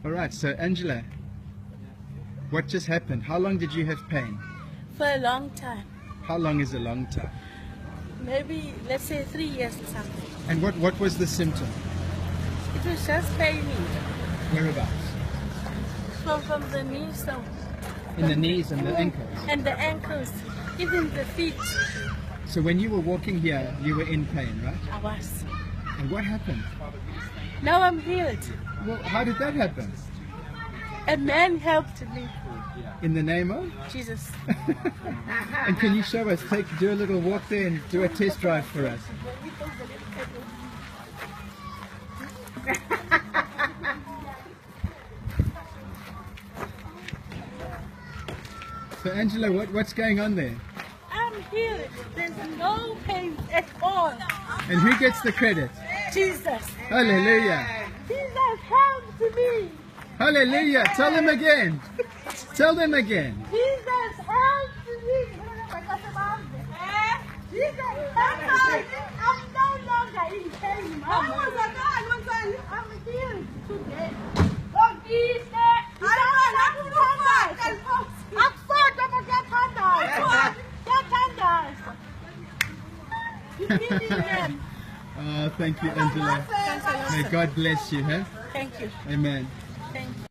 All right, so Angela, what just happened? How long did you have pain? For a long time. How long is a long time? Maybe, let's say 3 years or something. And what was the symptom? It was just paining. Whereabouts? From the knees down. In the knees and the ankles? And the ankles, even the feet. So when you were walking here, you were in pain, right? I was. And what happened? Now I'm healed. Well, how did that happen? A man helped me. In the name of? Jesus. And can you show us, do a little walk there and do a test drive for us? So Angela, what's going on there? I'm healed. There's no pain at all. And who gets the credit? Jesus. Hallelujah. Jesus helped me. Hallelujah. Tell them again. Tell them again. Jesus helped me. Jesus helped me. I'm no longer in pain. I'm healed today. Oh, Jesus. Oh, thank you, Angela. May God bless you. Huh? Thank you. Amen. Thank you.